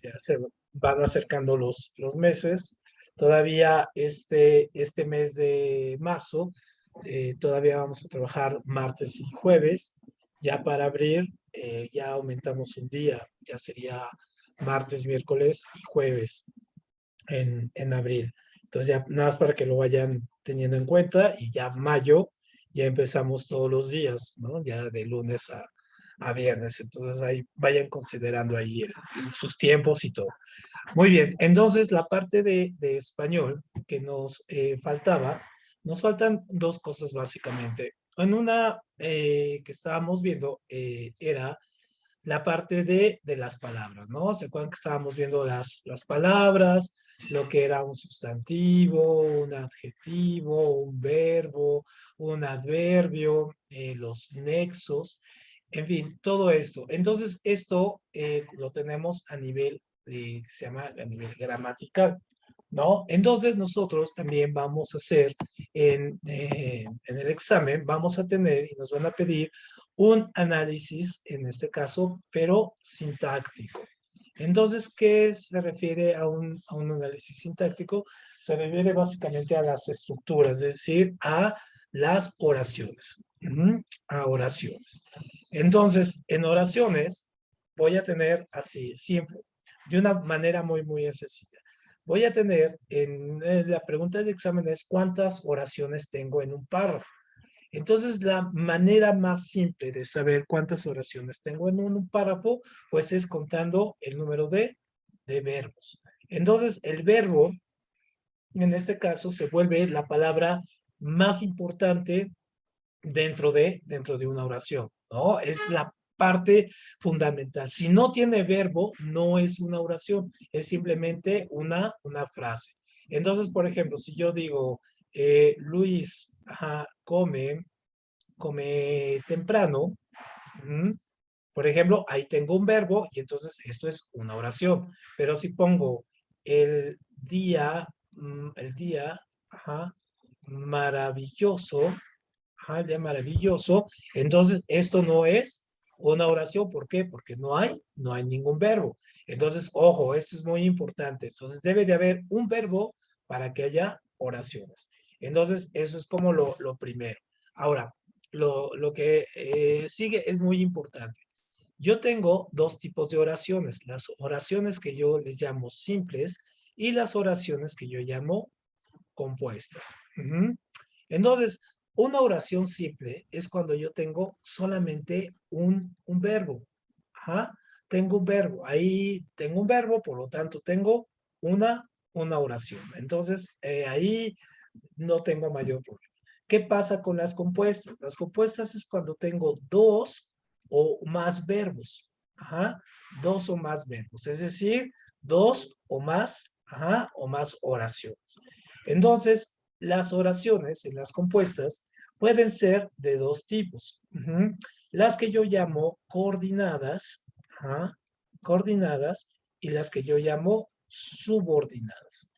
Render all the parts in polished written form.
ya se van acercando los meses. Todavía este mes de marzo, todavía vamos a trabajar martes y jueves. Ya para abril, ya aumentamos un día, ya sería martes, miércoles y jueves en abril. Entonces ya nada más para que lo vayan teniendo en cuenta y ya mayo ya empezamos todos los días, ¿no? Ya de lunes a viernes. Entonces ahí vayan considerando ahí sus tiempos y todo. Muy bien, entonces la parte de español que nos faltaba, nos faltan dos cosas básicamente. En una que estábamos viendo era la parte de las palabras, ¿no? ¿Se acuerdan que estábamos viendo las palabras, lo que era un sustantivo, un adjetivo, un verbo, un adverbio, los nexos, en fin, todo esto. Entonces, esto lo tenemos a nivel, se llama a nivel gramatical, ¿no? Entonces, nosotros también vamos a hacer en el examen, vamos a tener y nos van a pedir un análisis, en este caso, pero sintáctico. Entonces, ¿qué se refiere a un análisis sintáctico? Se refiere básicamente a las estructuras, es decir, a las oraciones. A oraciones. Entonces, en oraciones voy a tener así, siempre, de una manera muy, muy sencilla. Voy a tener, en la pregunta de examen es cuántas oraciones tengo en un párrafo. Entonces, la manera más simple de saber cuántas oraciones tengo en un párrafo, pues es contando el número de verbos. Entonces, el verbo, en este caso, se vuelve la palabra más importante dentro de una oración, ¿no? Es la parte fundamental. Si no tiene verbo, no es una oración, es simplemente una frase. Entonces, por ejemplo, si yo digo, Luis come temprano, por ejemplo, ahí tengo un verbo y entonces esto es una oración. Pero si pongo el el día, maravilloso, el día maravilloso, entonces esto no es una oración. ¿Por qué? Porque no hay ningún verbo. Entonces, ojo, esto es muy importante. Entonces, debe de haber un verbo para que haya oraciones. Entonces, eso es como lo primero. Ahora, lo que sigue es muy importante. Yo tengo dos tipos de oraciones, las oraciones que yo les llamo simples y las oraciones que yo llamo compuestas. Entonces, una oración simple es cuando yo tengo solamente un verbo. Ajá. Tengo un verbo. Ahí tengo un verbo, por lo tanto tengo una oración. Entonces, ahí no tengo mayor problema. ¿Qué pasa con las compuestas? Las compuestas es cuando tengo dos o más verbos. Ajá. Dos o más verbos. Es decir, dos o más oraciones. Entonces, las oraciones en las compuestas pueden ser de dos tipos. Las que yo llamo coordinadas, coordinadas, y las que yo llamo subordinadas.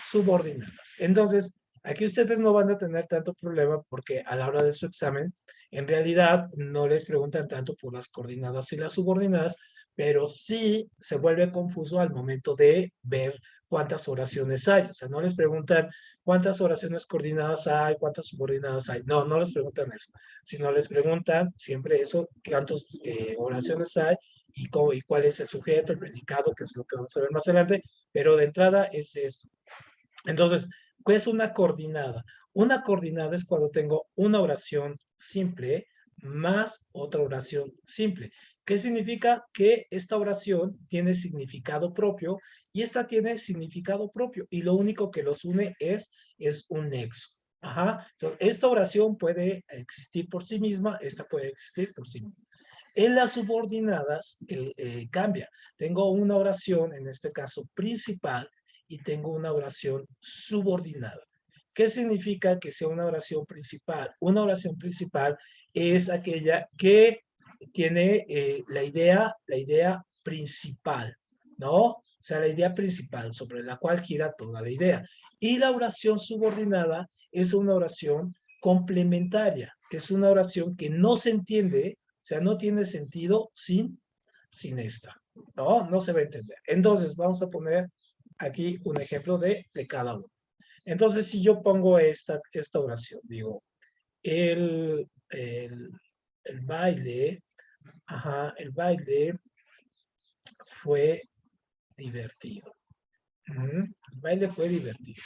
Subordinadas. Entonces, aquí ustedes no van a tener tanto problema porque a la hora de su examen, en realidad no les preguntan tanto por las coordinadas y las subordinadas, pero sí se vuelve confuso al momento de ver cuántas oraciones hay. O sea, no les preguntan cuántas oraciones coordinadas hay, cuántas subordinadas hay. No, no les preguntan eso, sino les preguntan siempre eso, cuántas oraciones hay y cuál es el sujeto, el predicado, que es lo que vamos a ver más adelante, pero de entrada es esto. Entonces, ¿qué es una coordinada? Una coordinada es cuando tengo una oración simple más otra oración simple. ¿Qué significa? Que esta oración tiene significado propio y esta tiene significado propio y lo único que los une es un nexo. Entonces, esta oración puede existir por sí misma, esta puede existir por sí misma. En las subordinadas cambia. Tengo una oración, en este caso principal, y tengo una oración subordinada. ¿Qué significa que sea una oración principal? Una oración principal es aquella que tiene la idea principal, ¿no? O sea, la idea principal sobre la cual gira toda la idea. Y la oración subordinada es una oración complementaria, es una oración que no se entiende, o sea, no tiene sentido sin esta. No, no se va a entender. Entonces, vamos a poner aquí un ejemplo de cada uno. Entonces, si yo pongo esta oración, digo, el, el, el baile, el baile fue divertido. El baile fue divertido.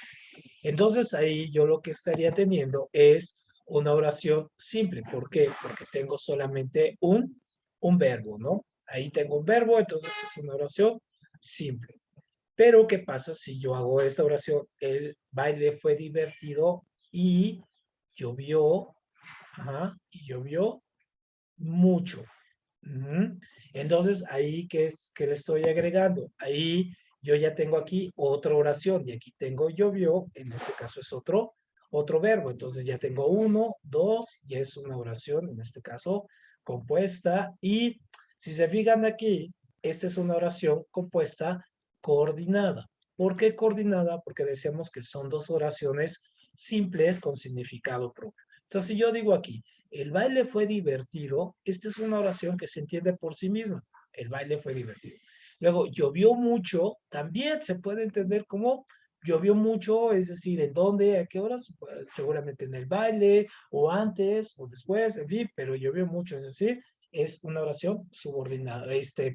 Entonces ahí yo lo que estaría teniendo es una oración simple. ¿Por qué? Porque tengo solamente un verbo, ¿no? Ahí tengo un verbo, entonces es una oración simple. Pero ¿qué pasa si yo hago esta oración? El baile fue divertido y llovió, y llovió mucho. Ujú. Entonces, ahí, ¿qué le estoy agregando? Ahí yo ya tengo aquí otra oración y aquí tengo llovió, en este caso es otro verbo. Entonces ya tengo uno, dos, y es una oración, en este caso, compuesta. Y si se fijan aquí, esta es una oración compuesta coordinada. ¿Por qué coordinada? Porque decíamos que son dos oraciones simples con significado propio. Entonces, si yo digo aquí, el baile fue divertido, esta es una oración que se entiende por sí misma. El baile fue divertido. Luego, llovió mucho, también se puede entender como llovió mucho, es decir, ¿en dónde? ¿A qué horas? Pues, seguramente en el baile, o antes, o después, en fin, pero llovió mucho, es decir, es una oración subordinada,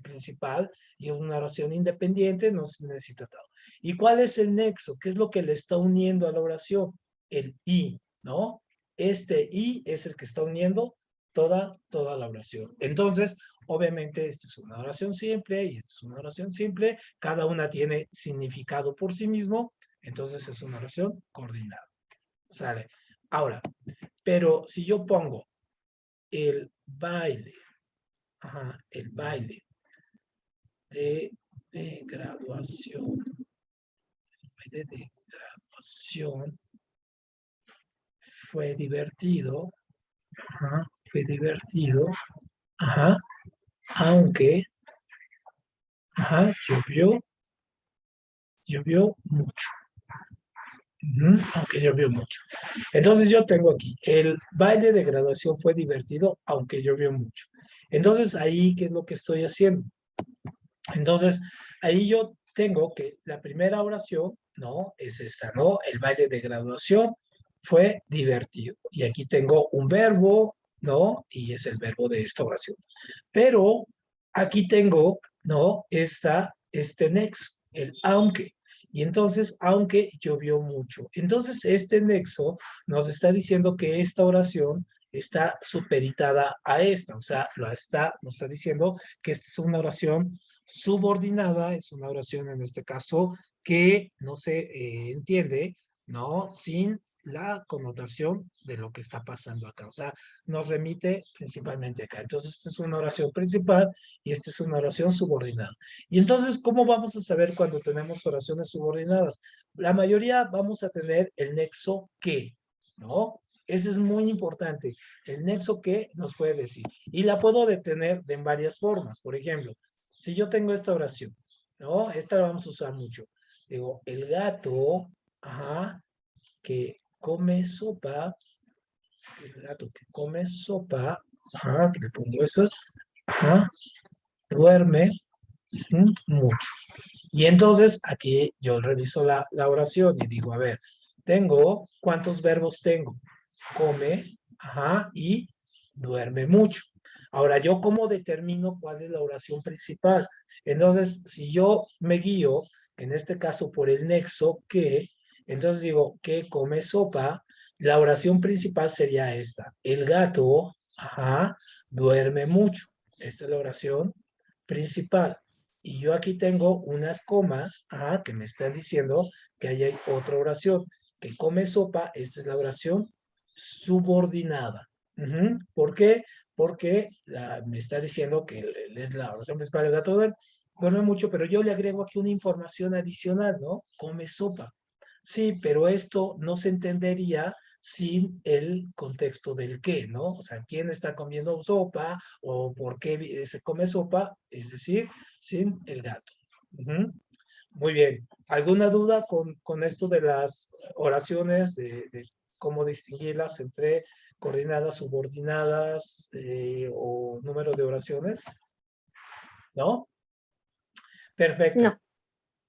principal, y una oración independiente, no se necesita todo. ¿Y cuál es el nexo? ¿Qué es lo que le está uniendo a la oración? El y, ¿no? Este y es el que está uniendo toda la oración. Entonces, obviamente, esta es una oración simple y esta es una oración simple. Cada una tiene significado por sí mismo. Entonces, es una oración coordinada. ¿Sale? Ahora, pero si yo pongo el baile, el baile de graduación, el baile de graduación fue divertido, fue divertido, ajá, aunque, llovió mucho. Aunque llovió mucho. Entonces yo tengo aquí, el baile de graduación fue divertido, aunque llovió mucho. Entonces ahí, ¿qué es lo que estoy haciendo? Entonces ahí yo tengo que la primera oración, ¿no? Es esta, ¿no? El baile de graduación fue divertido. Y aquí tengo un verbo, ¿no? Y es el verbo de esta oración. Pero aquí tengo, ¿no? Este nexo, el aunque. Y entonces, aunque llovió mucho. Entonces, este nexo nos está diciendo que esta oración está supeditada a esta. O sea, nos está diciendo que esta es una oración subordinada, es una oración en este caso que no se entiende, ¿no? Sin la connotación de lo que está pasando acá. O sea, nos remite principalmente acá. Entonces, esta es una oración principal y esta es una oración subordinada. Y entonces, ¿cómo vamos a saber cuando tenemos oraciones subordinadas? La mayoría vamos a tener el nexo que, ¿no? Ese es muy importante. El nexo que nos puede decir. Y la puedo detener en varias formas. Por ejemplo, si yo tengo esta oración, ¿no? Esta la vamos a usar mucho. Digo, el gato, que come sopa, el gato que come sopa, que le pongo eso, duerme mucho. Y entonces aquí yo reviso la oración y digo, a ver, ¿cuántos verbos tengo? Come, y duerme mucho. Ahora, ¿yo cómo determino cuál es la oración principal? Entonces, si yo me guío, en este caso por el nexo que, entonces digo, que come sopa, la oración principal sería esta. El gato, duerme mucho. Esta es la oración principal. Y yo aquí tengo unas comas, que me están diciendo que ahí hay otra oración. Que come sopa, esta es la oración subordinada. ¿Por qué? Porque me está diciendo que es la oración principal del gato duerme mucho, pero yo le agrego aquí una información adicional, ¿no? Come sopa. Sí, pero esto no se entendería sin el contexto del qué, ¿no? O sea, ¿quién está comiendo sopa o por qué se come sopa? Es decir, sin el gato. Muy bien. ¿Alguna duda con esto de las oraciones, de cómo distinguirlas entre coordinadas, subordinadas o número de oraciones? ¿No? Perfecto, No.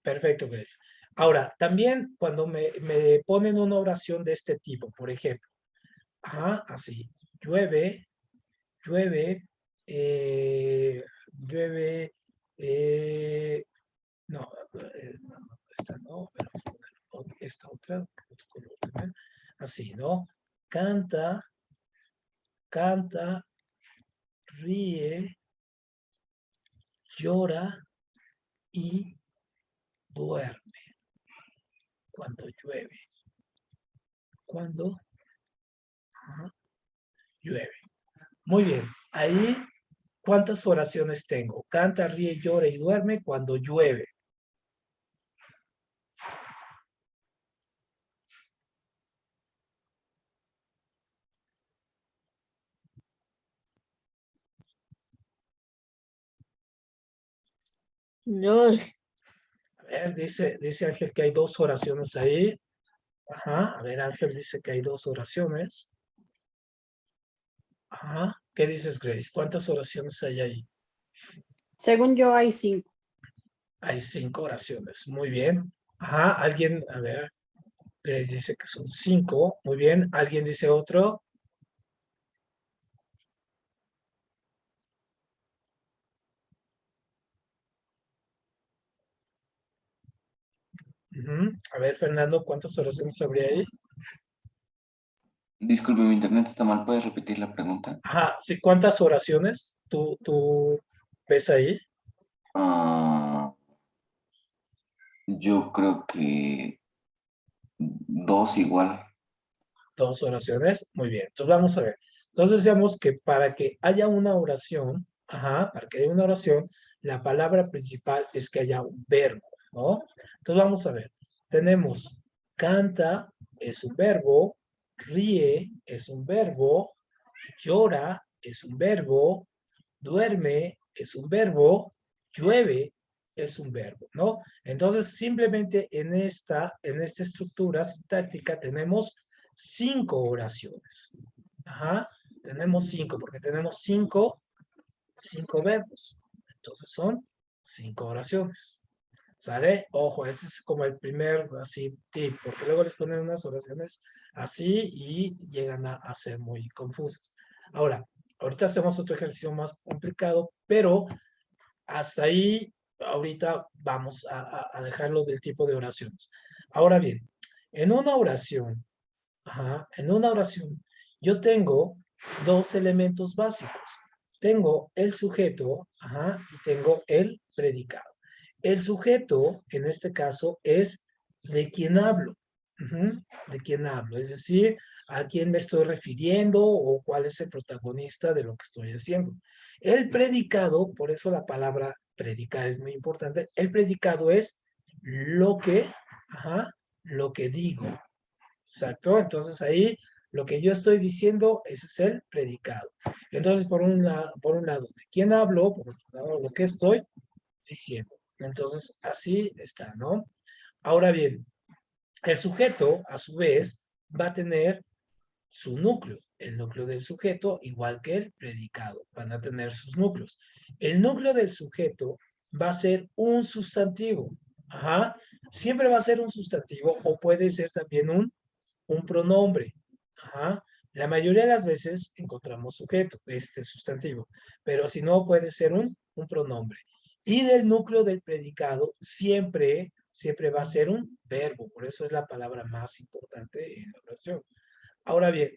perfecto, Grace. Ahora, también cuando me ponen una oración de este tipo, por ejemplo, así, llueve, llueve, llueve, no, no, esta no, pero vamos a poner esta otra, otro color también, así, ¿no? Canta, canta, ríe, llora y duerme cuando llueve. Cuando llueve. Muy bien. Ahí, ¿cuántas oraciones tengo? Canta, ríe, llora y duerme cuando llueve. No. A ver, dice Ángel que hay dos oraciones ahí. A ver, Ángel dice que hay dos oraciones. ¿Qué dices, Grace? ¿Cuántas oraciones hay ahí? Según yo hay 5. Hay 5 oraciones. Muy bien. Alguien, a ver, Grace dice que son 5. Muy bien. ¿Alguien dice otro? A ver, Fernando, ¿cuántas oraciones habría ahí? Disculpe, mi internet está mal. ¿Puedes repetir la pregunta? Sí, ¿cuántas oraciones tú ves ahí? Yo creo que 2 igual. 2 oraciones. Muy bien. Entonces vamos a ver. Entonces decíamos que para que haya una oración, para que haya una oración, la palabra principal es que haya un verbo, ¿no? Entonces vamos a ver. Tenemos canta, es un verbo, ríe, es un verbo, llora, es un verbo, duerme, es un verbo, llueve, es un verbo, ¿no? Entonces, simplemente en esta estructura sintáctica tenemos 5 oraciones. Tenemos 5, porque tenemos 5 verbos. Entonces son 5 oraciones. ¿Sale? Ojo, ese es como el primer así tip, porque luego les ponen unas oraciones así y llegan a ser muy confusas. Ahora, ahorita hacemos otro ejercicio más complicado, pero hasta ahí ahorita vamos a dejarlo del tipo de oraciones. Ahora bien, en una oración, en una oración, yo tengo dos elementos básicos. Tengo el sujeto, y tengo el predicado. El sujeto, en este caso, es de quién hablo. De quién hablo, es decir, a quién me estoy refiriendo o cuál es el protagonista de lo que estoy haciendo. El predicado, por eso la palabra predicar es muy importante, el predicado es lo que, lo que digo. Exacto, entonces ahí lo que yo estoy diciendo, ese es el predicado. Entonces, por un lado, ¿de quién hablo? Por otro lado, lo que estoy diciendo. Entonces, así está, ¿no? Ahora bien, el sujeto, a su vez, va a tener su núcleo. El núcleo del sujeto, igual que el predicado, van a tener sus núcleos. El núcleo del sujeto va a ser un sustantivo. Siempre va a ser un sustantivo o puede ser también un pronombre. La mayoría de las veces encontramos sujeto, este sustantivo, pero si no puede ser un pronombre. Y del núcleo del predicado siempre va a ser un verbo, por eso es la palabra más importante en la oración. Ahora bien,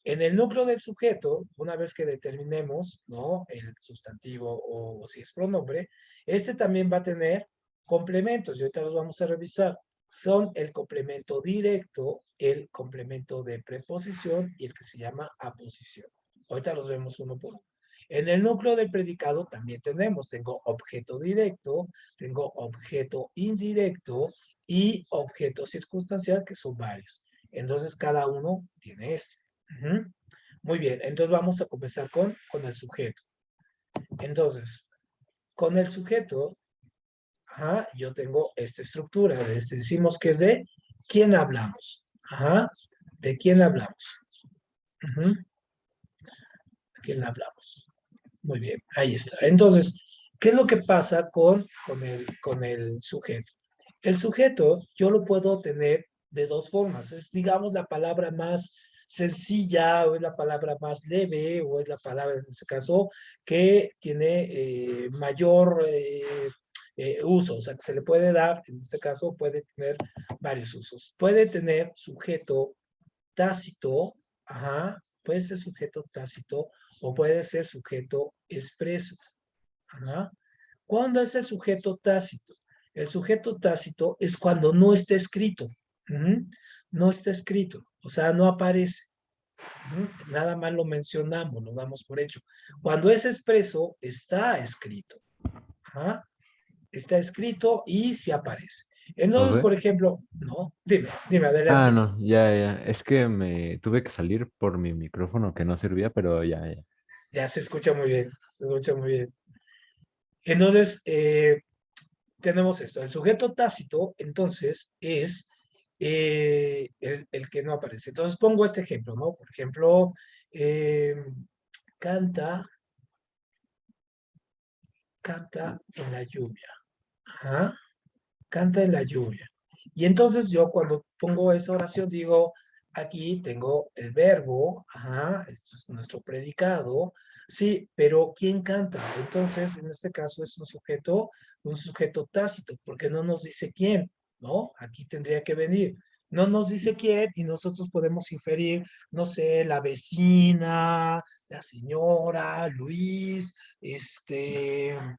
en el núcleo del sujeto, una vez que determinemos, ¿no? El sustantivo o si es pronombre, este también va a tener complementos y ahorita los vamos a revisar. Son el complemento directo, el complemento de preposición y el que se llama aposición. Ahorita los vemos uno por uno. En el núcleo del predicado también tengo objeto directo, tengo objeto indirecto y objeto circunstancial, que son varios. Entonces, cada uno tiene este. Muy bien, entonces vamos a comenzar con el sujeto. Entonces, con el sujeto, yo tengo esta estructura. Decimos que es de quién hablamos. ¿De quién hablamos? ¿De quién hablamos? Muy bien, ahí está. Entonces, ¿Qué es lo que pasa con el sujeto? El sujeto yo lo puedo tener de dos formas. Es, digamos, la palabra más sencilla o es la palabra más leve o es la palabra, en este caso, que tiene mayor uso. O sea, que se le puede dar, en este caso, puede tener varios usos. Puede tener sujeto tácito, ajá, puede ser sujeto tácito o puede ser sujeto expreso. Ajá. ¿Cuándo es el sujeto tácito? El sujeto tácito es cuando no está escrito. Ujú. No está escrito, o sea, no aparece. Ujú. Nada más lo mencionamos, lo damos por hecho. Cuando es expreso, está escrito. Ajá. Está escrito y sí aparece. Entonces, ¿Profe? por ejemplo, no, dime, Ah, adelante. no, ya, ya. Es que me tuve que salir por mi micrófono que no servía, pero ya, ya. Ya se escucha muy bien, se escucha muy bien. Entonces, tenemos esto. El sujeto tácito, entonces, es el que no aparece. Entonces, pongo este ejemplo, ¿no? Por ejemplo, eh, canta, canta en la lluvia. Ajá. Canta en la lluvia. Y entonces yo cuando pongo esa oración digo, aquí tengo el verbo, ajá, esto es nuestro predicado, sí, pero ¿quién canta? Entonces, en este caso es un sujeto tácito, porque no nos dice quién, ¿no? Aquí tendría que venir. No nos dice quién y nosotros podemos inferir, no sé, la vecina, la señora, Luis, el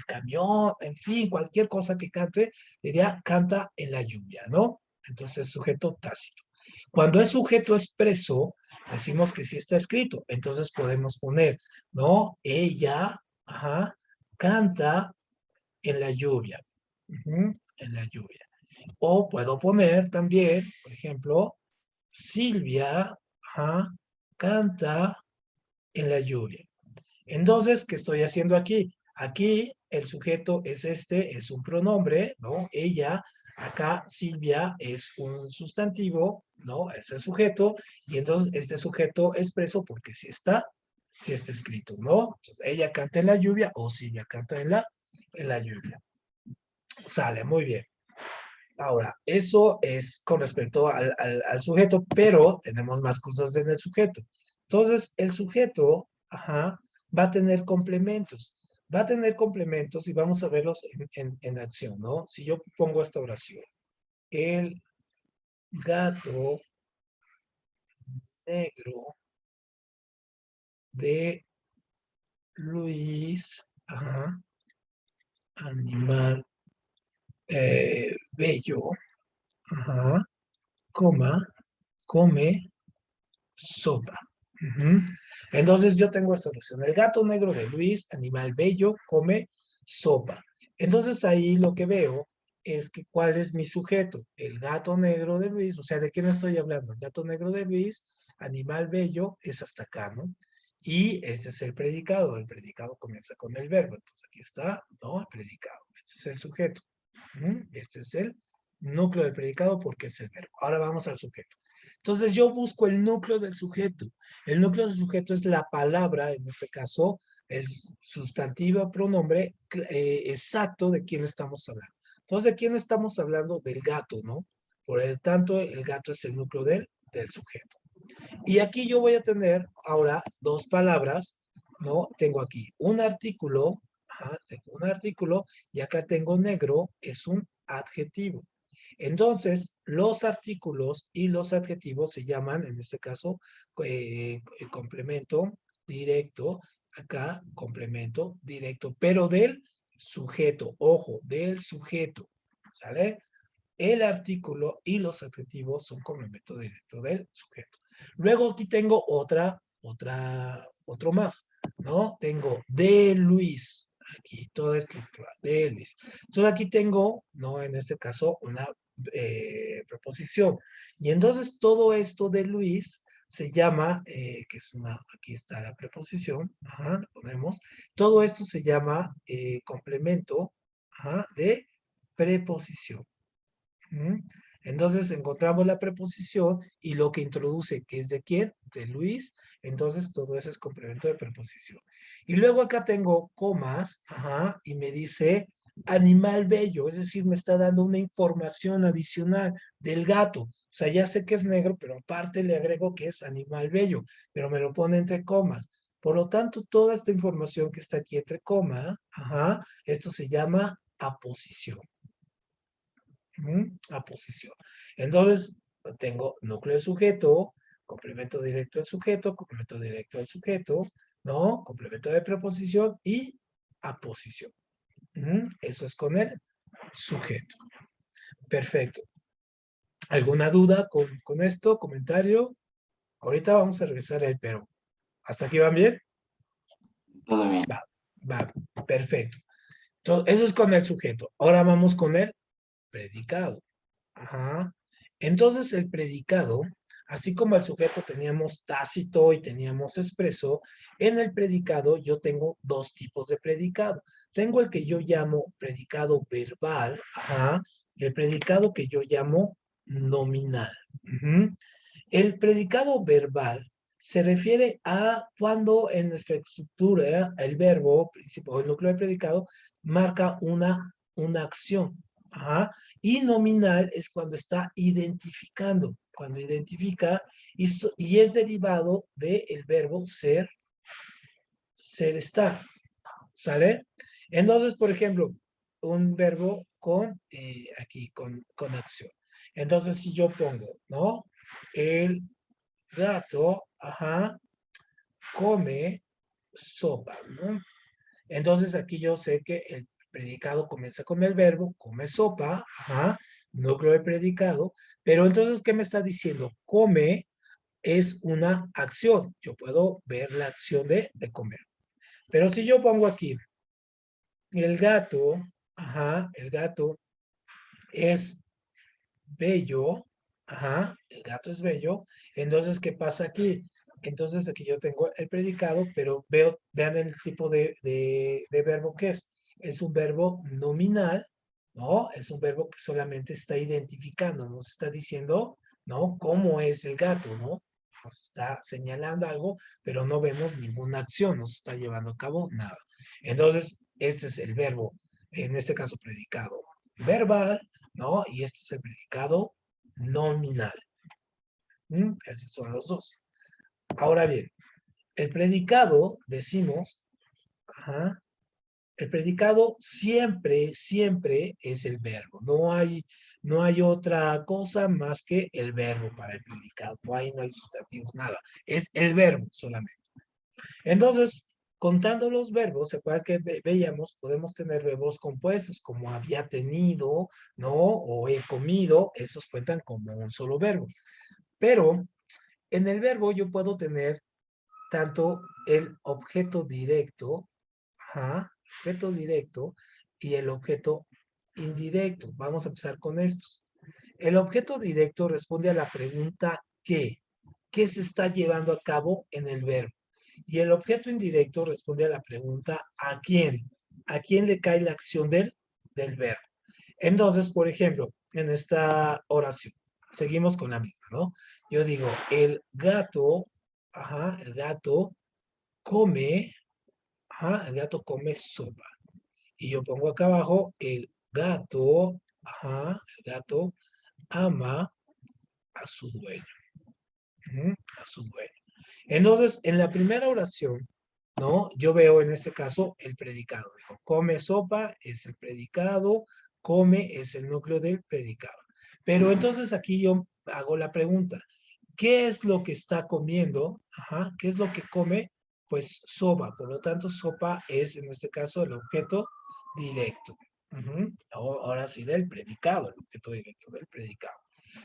camión, en fin, cualquier cosa que cante, diría canta en la lluvia, ¿no? Entonces, sujeto tácito. Cuando es sujeto expreso, decimos que sí está escrito. Entonces podemos poner, ¿no? Ella, ajá, canta en la lluvia. Ujú, en la lluvia. O puedo poner también, por ejemplo, Silvia, ajá, canta en la lluvia. Entonces, ¿qué estoy haciendo aquí? Aquí el sujeto es es un pronombre, ¿no? Ella, acá Silvia es un sustantivo, ¿no? Es el sujeto, y entonces este sujeto expreso porque sí está escrito, ¿no? Entonces, ella canta en la lluvia o Silvia canta en la lluvia. Sale, muy bien. Ahora, eso es con respecto al sujeto, pero tenemos más cosas en el sujeto. Entonces, el sujeto, ajá, va a tener complementos. Va a tener complementos y vamos a verlos en acción, ¿no? Si yo pongo esta oración, el gato negro de Luis, ajá, animal bello, ajá, coma, come sopa. Ujú. Entonces yo tengo esta oración. El gato negro de Luis, animal bello, come sopa. Entonces ahí lo que veo es que cuál es mi sujeto. El gato negro de Luis, o sea, ¿de quién estoy hablando? El gato negro de Luis, animal bello, es hasta acá, ¿no? Y este es el predicado. El predicado comienza con el verbo. Entonces aquí está, ¿no? El predicado. Este es el sujeto. Ujú. Este es el núcleo del predicado porque es el verbo. Ahora vamos al sujeto. Entonces yo busco el núcleo del sujeto. El núcleo del sujeto es la palabra, en este caso, el sustantivo o pronombre exacto de quién estamos hablando. Entonces, ¿de quién estamos hablando? Del gato, ¿no? Por el tanto, el gato es el núcleo del sujeto. Y aquí yo voy a tener ahora dos palabras, ¿no? Tengo aquí un artículo, ajá, tengo un artículo, y acá tengo negro, es un adjetivo. Entonces, los artículos y los adjetivos se llaman, en este caso, complemento directo, acá complemento directo, pero del sujeto, ojo, del sujeto, ¿sale? El artículo y los adjetivos son complemento directo del sujeto. Luego aquí tengo otro más, ¿no? Tengo de Luis, aquí toda estructura, de Luis. Entonces aquí tengo, ¿no? En este caso, una preposición. Y entonces todo esto de Luis se llama, que es aquí está la preposición, ajá, lo ponemos. Todo esto se llama complemento, ajá, de preposición. Ujú. Entonces encontramos la preposición y lo que introduce, que es de quién, de Luis, Entonces, todo eso es complemento de preposición. Y luego acá tengo comas, ajá, y me dice animal bello, es decir, me está dando una información adicional del gato. O sea, ya sé que es negro, pero aparte le agrego que es animal bello, pero me lo pone entre comas. Por lo tanto, toda esta información que está aquí entre comas, ajá, esto se llama aposición. Aposición. Entonces, tengo núcleo del sujeto, complemento directo del sujeto, complemento directo del sujeto, ¿no? Complemento de preposición y aposición. Eso es con el sujeto. Perfecto. ¿Alguna duda con esto? ¿Comentario? Ahorita vamos a revisar el pero. ¿Hasta aquí van bien? Todo bien. Va, perfecto. Eso es con el sujeto. Ahora vamos con el predicado. Ajá. Entonces el predicado, así como el sujeto teníamos tácito y teníamos expreso, en el predicado yo tengo dos tipos de predicado. Tengo el que yo llamo predicado verbal, ajá, y el predicado que yo llamo nominal. Ujú. El predicado verbal se refiere a cuando en nuestra estructura el verbo, principio, el núcleo del predicado, marca una acción. Ajá. Y nominal es cuando está identificando, cuando identifica y es derivado del verbo ser estar. ¿Sale? Entonces, por ejemplo, un verbo con, aquí, con acción. Entonces, si yo pongo, ¿no? El gato, ajá, come sopa, ¿no? Entonces aquí yo sé que el predicado comienza con el verbo, come sopa, ajá, núcleo del predicado, pero entonces, ¿qué me está diciendo? Come es una acción. Yo puedo ver la acción de comer. Pero si yo pongo aquí, el gato, ajá, el gato es bello, ajá, el gato es bello, entonces, ¿qué pasa aquí? Entonces, aquí yo tengo el predicado, pero vean el tipo de verbo que es. Es un verbo nominal, ¿no? Es un verbo que solamente está identificando, nos está diciendo, ¿no? Cómo es el gato, ¿no? Nos está señalando algo, pero no vemos ninguna acción, no se está llevando a cabo nada. Entonces, este es el verbo, en este caso predicado verbal, ¿no? Y este es el predicado nominal. Esos son los dos. Ahora bien, el predicado, decimos, ajá, el predicado siempre, siempre es el verbo. No hay otra cosa más que el verbo para el predicado. No hay sustantivos, nada. Es el verbo solamente. Entonces, contando los verbos, se acuerdan que veíamos, podemos tener verbos compuestos, como había tenido, ¿no? O he comido, esos cuentan como un solo verbo. Pero en el verbo yo puedo tener tanto el objeto directo, ajá, objeto directo, y el objeto indirecto. Vamos a empezar con estos. El objeto directo responde a la pregunta ¿qué? ¿Qué se está llevando a cabo en el verbo? Y el objeto indirecto responde a la pregunta ¿a quién? ¿A quién le cae la acción del verbo? Entonces, por ejemplo, en esta oración, seguimos con la misma, ¿no? Yo digo, el gato, ajá, el gato come, ajá, el gato come sopa. Y yo pongo acá abajo, el gato, ajá, el gato ama a su dueño. A su dueño. Entonces, en la primera oración, ¿no? Yo veo en este caso el predicado. Digo, come sopa es el predicado, come es el núcleo del predicado. Pero entonces aquí yo hago la pregunta, ¿qué es lo que está comiendo? Ajá, ¿qué es lo que come? Pues sopa, por lo tanto sopa es en este caso el objeto directo. Ahora sí del predicado, el objeto directo del predicado.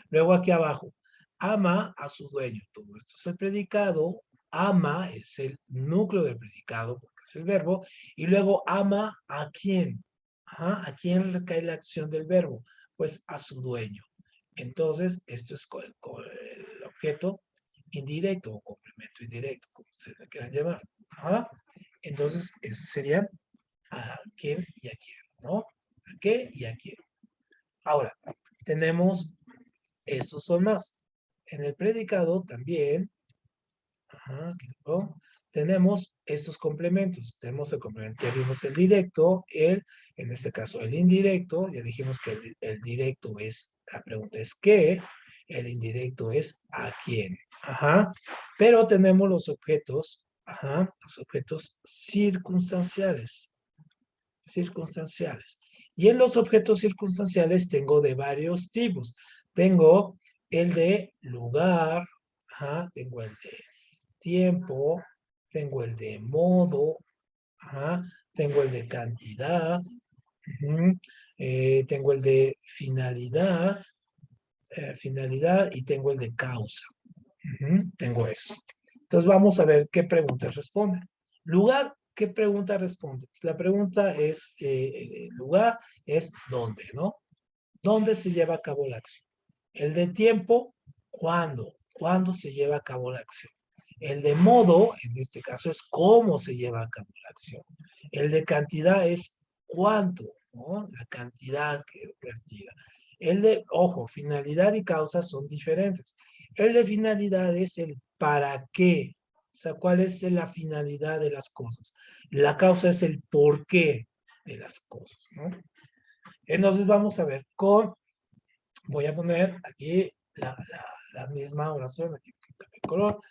Luego aquí abajo, ama a su dueño. Todo esto es el predicado. Ama es el núcleo del predicado, porque es el verbo. Y luego ama a quién. Ajá, ¿a quién le cae la acción del verbo? Pues a su dueño. Entonces, esto es con el objeto indirecto o complemento indirecto, como ustedes le quieran llamar. Ajá. Entonces, eso serían a quién y a quién, ¿no? ¿A qué y a quién? Ahora, tenemos estos son más. En el predicado también, Ajá, aquí luego tenemos estos complementos. Tenemos el complemento, ya vimos el directo, en este caso el indirecto. Ya dijimos que el directo es, la pregunta es ¿qué? El indirecto es ¿a quién? Ajá. Pero tenemos los objetos, ajá, los objetos circunstanciales. Circunstanciales. Y en los objetos circunstanciales tengo de varios tipos. Tengo el de lugar, ajá, tengo el de tiempo, tengo el de modo, ajá, tengo el de cantidad, ujú, tengo el de finalidad, finalidad y tengo el de causa. Ujú, tengo eso. Entonces vamos a ver qué preguntas responden. Lugar, ¿qué pregunta responde? La pregunta es, lugar es ¿dónde, no? ¿Dónde se lleva a cabo la acción? El de tiempo, ¿cuándo? ¿Cuándo se lleva a cabo la acción? El de modo, en este caso, es cómo se lleva a cabo la acción. El de cantidad es cuánto, ¿no? La cantidad que es vertida. El de, ojo, finalidad y causa son diferentes. El de finalidad es el para qué. O sea, ¿cuál es la finalidad de las cosas? La causa es el por qué de las cosas, ¿no? Entonces vamos a ver voy a poner aquí la misma oración, aquí cambio el color.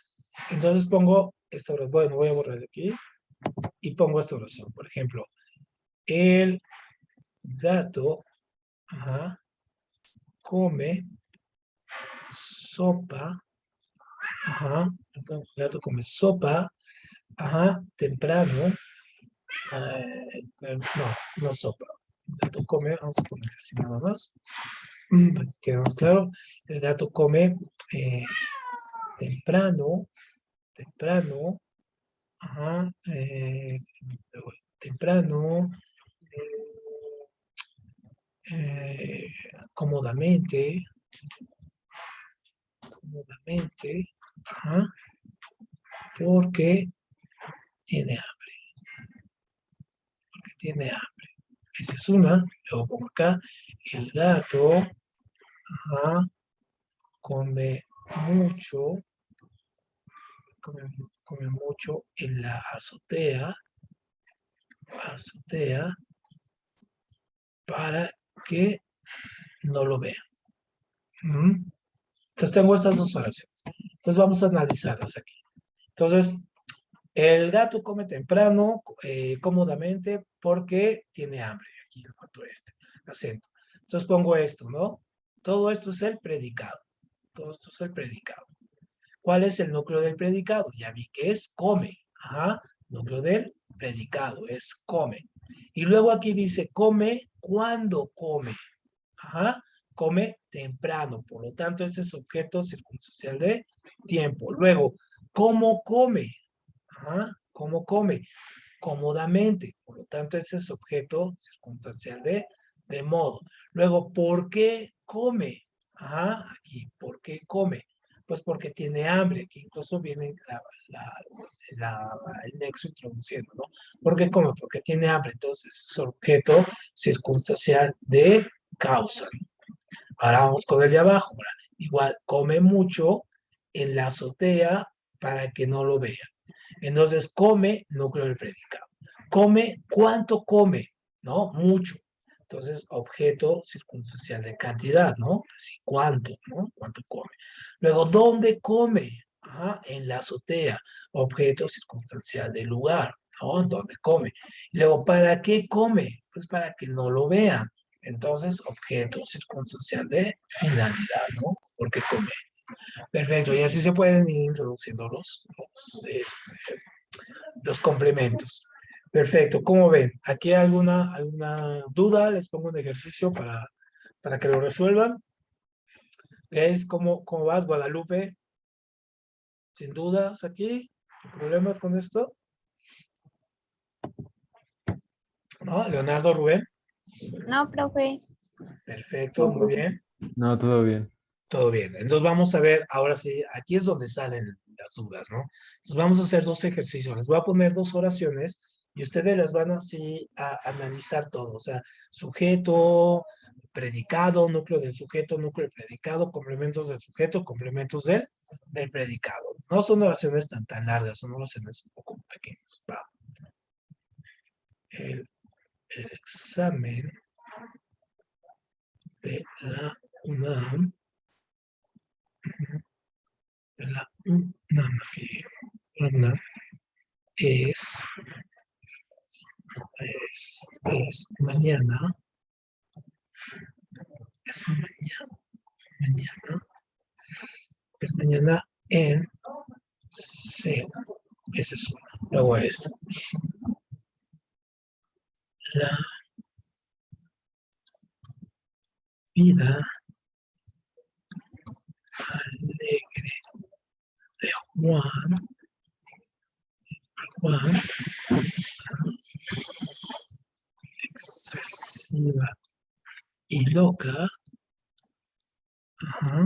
Entonces pongo esta oración, bueno, voy a borrar aquí y pongo esta oración. Por ejemplo, el gato, ajá, come sopa, ajá, el gato come sopa, ajá, temprano, no sopa. El gato come, vamos a poner así nada más, para que quede más claro. El gato come temprano, ajá, temprano, eh, cómodamente, ajá, porque tiene hambre, tiene hambre. Esa es una. Luego pongo acá, el gato, ajá, come mucho, come, come mucho en la azotea, para que no lo vean. ¿Mm? Entonces tengo estas dos oraciones. Entonces vamos a analizarlas aquí. Entonces, el gato come temprano, cómodamente, porque tiene hambre. Aquí le faltó este acento. Entonces pongo esto, ¿no? Todo esto es el predicado. Todo esto es el predicado. ¿Cuál es el núcleo del predicado? Ya vi que es come. Ajá. Núcleo del predicado es come. Y luego aquí dice come cuando come. Ajá. Come temprano. Por lo tanto, este es objeto circunstancial de tiempo. Luego, ¿cómo come? Ajá. ¿Cómo come? Cómodamente. Por lo tanto, ese es objeto circunstancial de modo. Luego, ¿por qué come? Ajá. Aquí, ¿por qué come? Pues porque tiene hambre. Aquí incluso viene el nexo introduciendo, ¿no? ¿Por qué come? Porque tiene hambre. Entonces, es objeto circunstancial de causa. Ahora vamos con el de abajo. Ahora, igual, come mucho en la azotea para que no lo vea. Entonces, come, núcleo del predicado. Come, ¿cuánto come? ¿No? Mucho. Entonces, objeto circunstancial de cantidad, ¿no? Así, ¿cuánto? ¿No? ¿Cuánto come? Luego, ¿dónde come? Ajá, en la azotea. Objeto circunstancial de lugar, ¿no? ¿Dónde come? Luego, ¿para qué come? Pues para que no lo vean. Entonces, objeto circunstancial de finalidad, ¿no? Porque come. Perfecto, y así se pueden ir introduciendo los complementos. Perfecto, ¿cómo ven? ¿Aquí hay alguna duda? Les pongo un ejercicio para que lo resuelvan. ¿Es cómo vas, Guadalupe? Sin dudas aquí. ¿Problemas con esto? ¿No? Leonardo, Rubén. No, profe. Perfecto, muy bien. No, todo bien. Todo bien. Entonces vamos a ver, ahora sí, aquí es donde salen las dudas, ¿no? Entonces vamos a hacer dos ejercicios. Les voy a poner dos oraciones Y ustedes las van así a analizar todo, o sea, sujeto, predicado, núcleo del sujeto, núcleo del predicado, complementos del sujeto, complementos del predicado. No son oraciones tan largas, son oraciones un poco pequeñas. Va. El examen de la UNAM, de la UNAM, aquí, la UNAM es, es mañana, es mañana, es mañana en C. Esa es una. Luego esta. La vida alegre de Juan, excesiva y loca, ajá,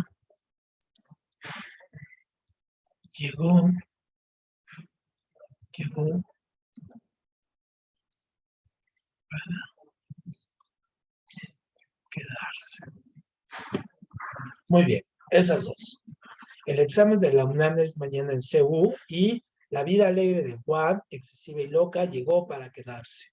llegó para quedarse. Muy bien, esas dos. El examen de la UNAM es mañana en CU y la vida alegre de Juan, excesiva y loca, llegó para quedarse.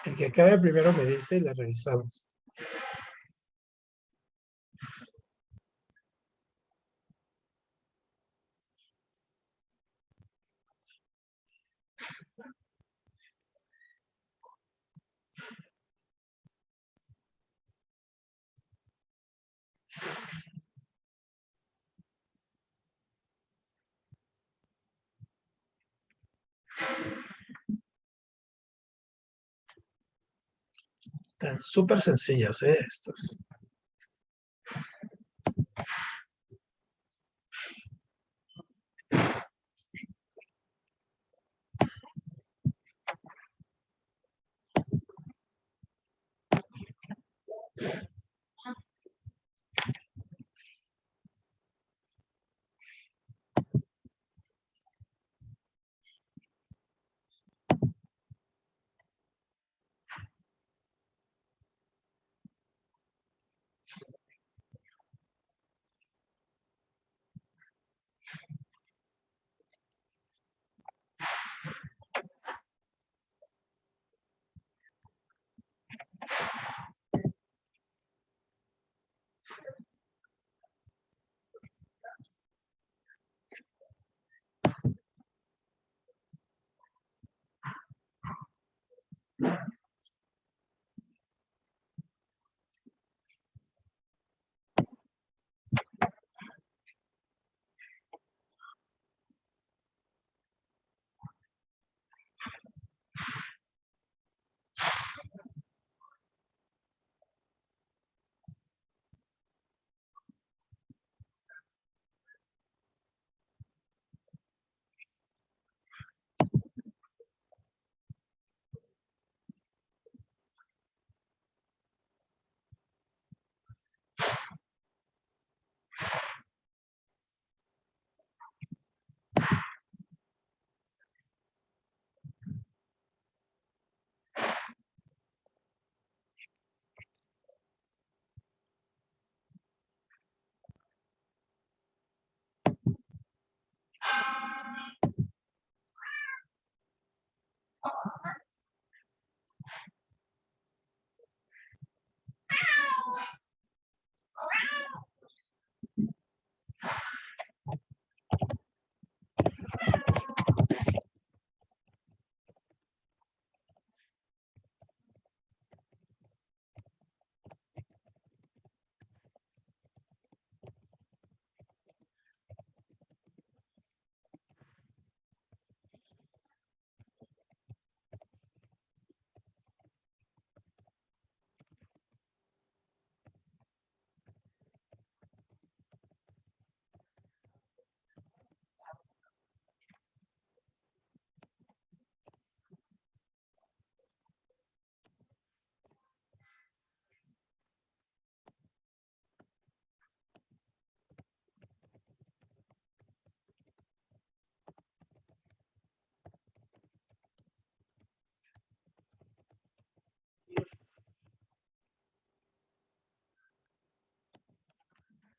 El que acabe primero me dice y la revisamos. Están súper sencillas, estas.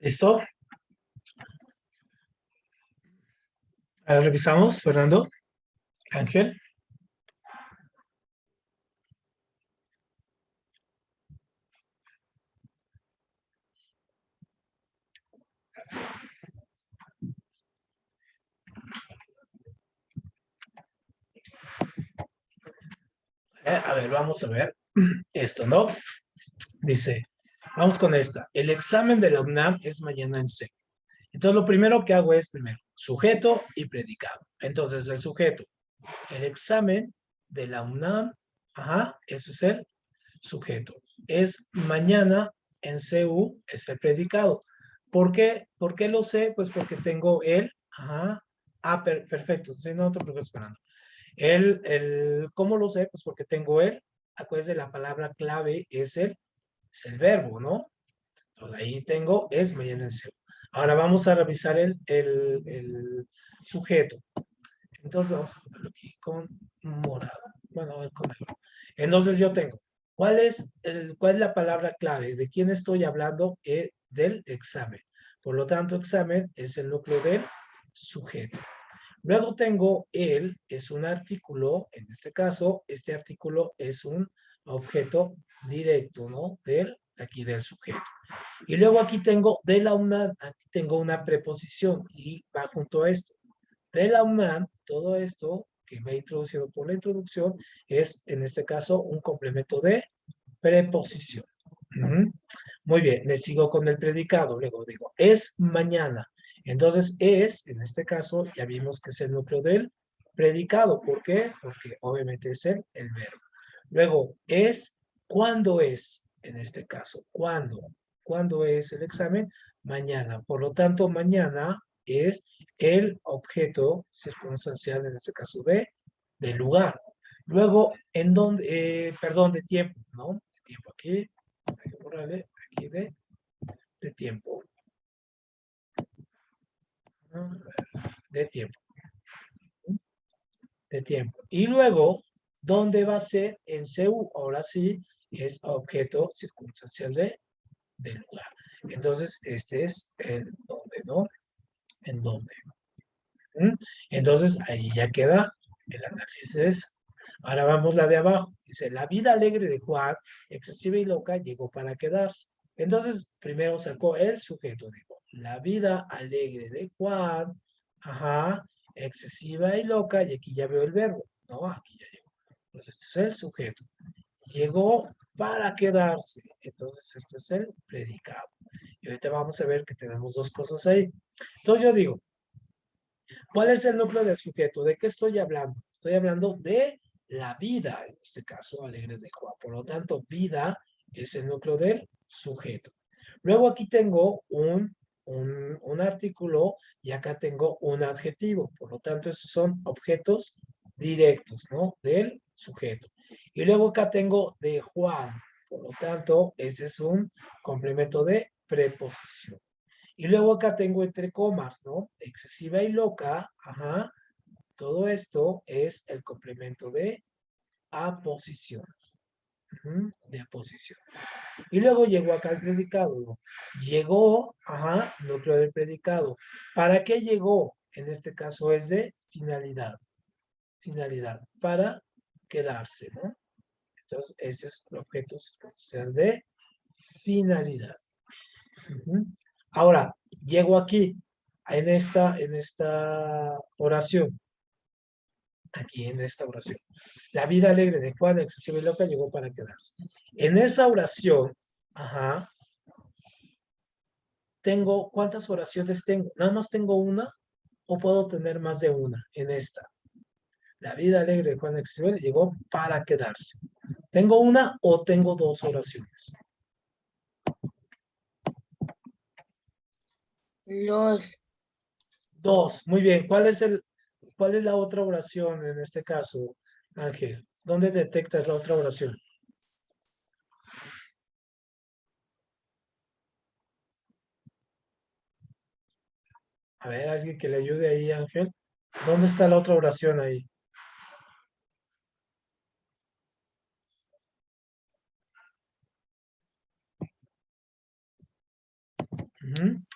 ¿Listo? Ahora revisamos, Fernando, Ángel. A ver, vamos a ver esto, ¿no? Dice, vamos con esta. El examen de la UNAM es mañana en C. Entonces, lo primero que hago es, primero, sujeto y predicado. Entonces, el sujeto, el examen de la UNAM, ajá, eso es el sujeto. Es mañana en CU, es el predicado. ¿Por qué? ¿Por qué lo sé? Pues porque tengo el, ajá, perfecto, sí, no te preocupes, esperando. ¿Cómo lo sé? Pues porque tengo el, acuérdense, la palabra clave es el verbo, ¿no? Entonces ahí tengo, es mañana en CU. Ahora vamos a revisar el sujeto. Entonces vamos a ponerlo aquí con morado. Bueno, a ver con negro. Entonces yo tengo, ¿cuál es la palabra clave? ¿De quién estoy hablando? Del examen. Por lo tanto, examen es el núcleo del sujeto. Luego tengo es un artículo, en este caso, este artículo es un objeto directo, ¿no? Aquí del sujeto. Y luego aquí tengo aquí tengo una preposición y va junto a esto. De la UNAM, todo esto que me he introducido por la introducción es, en este caso, un complemento de preposición. Muy bien, le sigo con el predicado. Luego digo, es mañana. Entonces, en este caso, ya vimos que es el núcleo del predicado. ¿Por qué? Porque obviamente es el verbo. Luego, ¿cuándo es? En este caso, ¿cuándo? ¿Cuándo es el examen? Mañana. Por lo tanto, mañana es el objeto circunstancial, en este caso, del lugar. Luego, ¿en dónde? Perdón, de tiempo, ¿no? De tiempo aquí, hay que borrarle aquí de tiempo. De tiempo. De tiempo. Y luego, ¿dónde va a ser? En CU, ahora sí, es objeto circunstancial del lugar. Entonces, este es el dónde, ¿no? En dónde. Entonces, ahí ya queda el análisis de eso. Ahora vamos la de abajo. Dice, la vida alegre de Juan, excesiva y loca, llegó para quedarse. Entonces, primero sacó el sujeto, dijo, la vida alegre de Juan, ajá, excesiva y loca, y aquí ya veo el verbo, ¿no? Aquí ya llegó. Entonces, este es el sujeto. Llegó para quedarse. Entonces, esto es el predicado. Y ahorita vamos a ver que tenemos dos cosas ahí. Entonces, yo digo, ¿cuál es el núcleo del sujeto? ¿De qué estoy hablando? Estoy hablando de la vida, en este caso, alegre de Juan. Por lo tanto, vida es el núcleo del sujeto. Luego aquí tengo un artículo y acá tengo un adjetivo. Por lo tanto, esos son objetos directos, ¿no? Del sujeto. Y luego acá tengo de Juan. Por lo tanto, ese es un complemento de preposición. Y luego acá tengo entre comas, ¿no? Excesiva y loca, ajá. Todo esto es el complemento de aposición. De aposición. Y luego llegó acá el predicado. ¿No? Llegó, ajá, núcleo del predicado. ¿Para qué llegó? En este caso es de finalidad. Finalidad. Para quedarse, ¿no? Entonces, ese es el objeto circunstancial de finalidad. Ahora, llego aquí, en esta oración, aquí en esta oración. La vida alegre de Juan, excesiva y loca, llegó para quedarse. En esa oración, ajá, ¿cuántas oraciones tengo? ¿Nada más tengo una o puedo tener más de una en esta? La vida alegre de Juan, excesiva y loca, llegó para quedarse. ¿Tengo una o tengo dos oraciones? Los. Dos, muy bien. ¿Cuál es la otra oración en este caso, Ángel? ¿Dónde detectas la otra oración? A ver, alguien que le ayude ahí, Ángel. ¿Dónde está la otra oración ahí?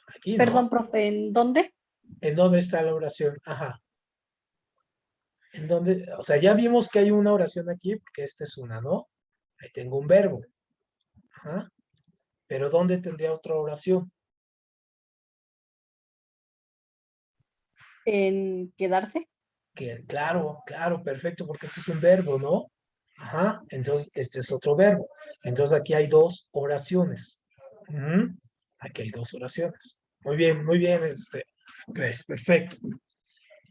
Aquí, ¿no? Perdón, profe, ¿en dónde? ¿En dónde está la oración? Ajá. ¿En dónde? O sea, ya vimos que hay una oración aquí, porque esta es una, ¿no? Ahí tengo un verbo. Ajá. Pero ¿dónde tendría otra oración? ¿En quedarse? Que, claro, claro, perfecto, porque este es un verbo, ¿no? Ajá. Entonces, este es otro verbo. Entonces, aquí hay dos oraciones. Ujú. Aquí hay dos oraciones. Muy bien, Grace, perfecto.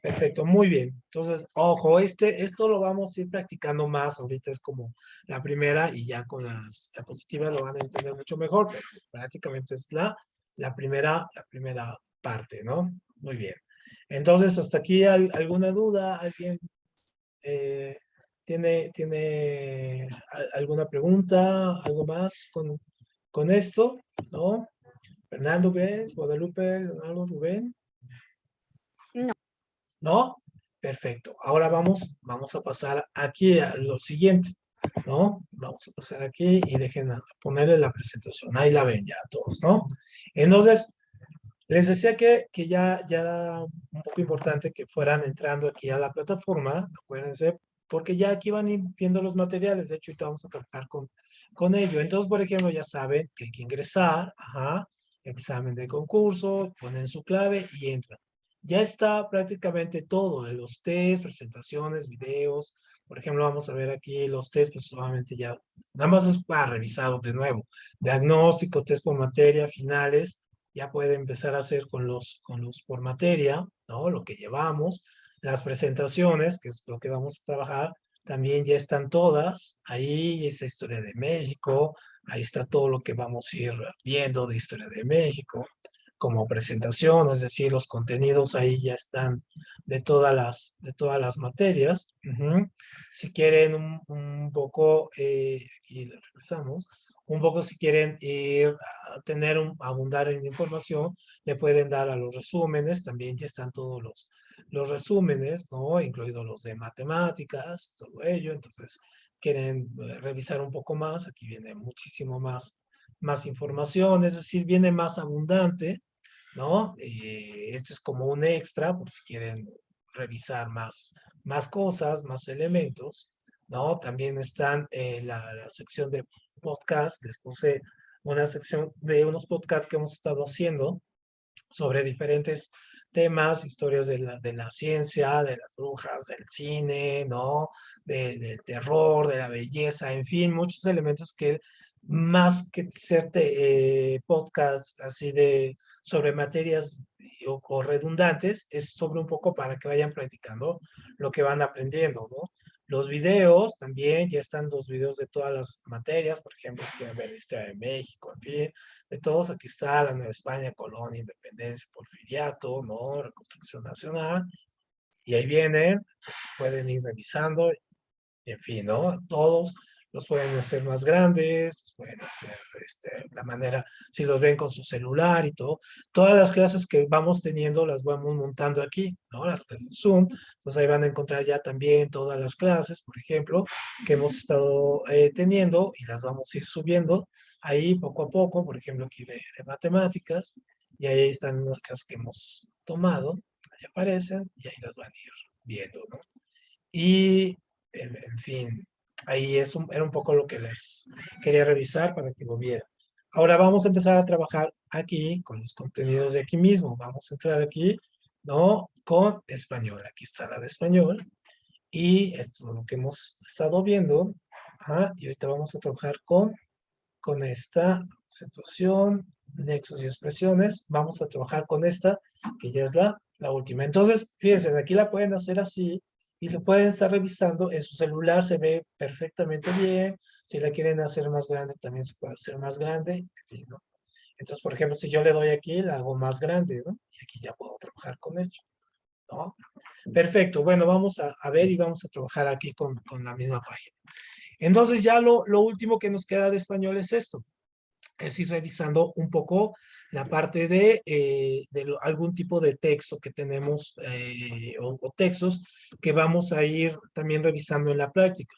Perfecto, muy bien. Entonces, ojo, esto lo vamos a ir practicando más. Ahorita es como la primera y ya con las diapositivas lo van a entender mucho mejor, pero prácticamente es la primera parte, ¿no? Muy bien. Entonces, hasta aquí alguna duda, alguien eh, tiene alguna pregunta, algo más con esto, ¿no? Fernando, ¿ves? Guadalupe, Leonardo, Rubén. No. ¿No? Perfecto. Ahora vamos a pasar aquí a lo siguiente, ¿no? Vamos a pasar aquí y dejen ponerle la presentación. Ahí la ven ya todos, ¿no? Entonces, les decía que ya era un poco importante que fueran entrando aquí a la plataforma, acuérdense, porque ya aquí van a ir viendo los materiales. De hecho, ahorita vamos a trabajar con ello. Entonces, por ejemplo, ya saben que hay que ingresar, ajá, examen de concurso, ponen su clave y entran. Ya está prácticamente todo, de los test, presentaciones, videos. Por ejemplo, vamos a ver aquí los test, pues solamente ya, nada más es para revisar de nuevo. Diagnóstico, test por materia, finales, ya puede empezar a hacer con los por materia, ¿no? Lo que llevamos. Las presentaciones, que es lo que vamos a trabajar, también ya están todas. Ahí está Historia de México, ahí está todo lo que vamos a ir viendo de Historia de México como presentación, es decir, los contenidos ahí ya están de todas las materias. Ujú. Si quieren un poco, y le regresamos, un poco si quieren ir a tener abundar en información, le pueden dar a los resúmenes, también ya están todos los resúmenes, ¿no? Incluidos los de matemáticas, todo ello. Entonces, quieren revisar un poco más, aquí viene muchísimo más información, es decir, viene más abundante, ¿no? Esto es como un extra, por si quieren revisar más cosas, más elementos, ¿no? También están la sección de podcast, les puse una sección de unos podcasts que hemos estado haciendo sobre diferentes temas, historias de la ciencia, de las brujas, del cine, ¿no? Del terror, de la belleza, en fin, muchos elementos que más que ser podcast así sobre materias o redundantes, es sobre un poco para que vayan practicando lo que van aprendiendo, ¿no? Los videos también, ya están los videos de todas las materias, por ejemplo, si quieren ver Historia de México, en fin, de todos, aquí está la Nueva España, Colonia, Independencia, Porfiriato, ¿no? Reconstrucción Nacional, y ahí vienen, entonces pueden ir revisando, en fin, ¿no? Todos los pueden hacer más grandes, los pueden hacer la manera, si los ven con su celular y todo. Todas las clases que vamos teniendo las vamos montando aquí, ¿no? Las clases Zoom. Entonces ahí van a encontrar ya también todas las clases, por ejemplo, que hemos estado teniendo y las vamos a ir subiendo ahí poco a poco, por ejemplo, aquí de matemáticas, y ahí están unas clases que hemos tomado, ahí aparecen y ahí las van a ir viendo, ¿no? Y, en fin, ahí era un poco lo que les quería revisar para que lo vieran. Ahora vamos a empezar a trabajar aquí con los contenidos de aquí mismo. Vamos a entrar aquí, ¿no? Con español. Aquí está la de español. Y esto es lo que hemos estado viendo. Ajá, y ahorita vamos a trabajar con esta situación, nexos y expresiones. Vamos a trabajar con esta, que ya es la última. Entonces, fíjense, aquí la pueden hacer así y lo pueden estar revisando. En su celular se ve perfectamente bien. Si la quieren hacer más grande, también se puede hacer más grande. En fin, ¿no? Entonces, por ejemplo, si yo le doy aquí, la hago más grande, ¿no? Y aquí ya puedo trabajar con ello, ¿no? Perfecto. Bueno, vamos a ver y vamos a trabajar aquí con la misma página. Entonces, ya lo último que nos queda de español es esto. Es ir revisando un poco la parte de algún tipo de texto que tenemos o textos que vamos a ir también revisando en la práctica.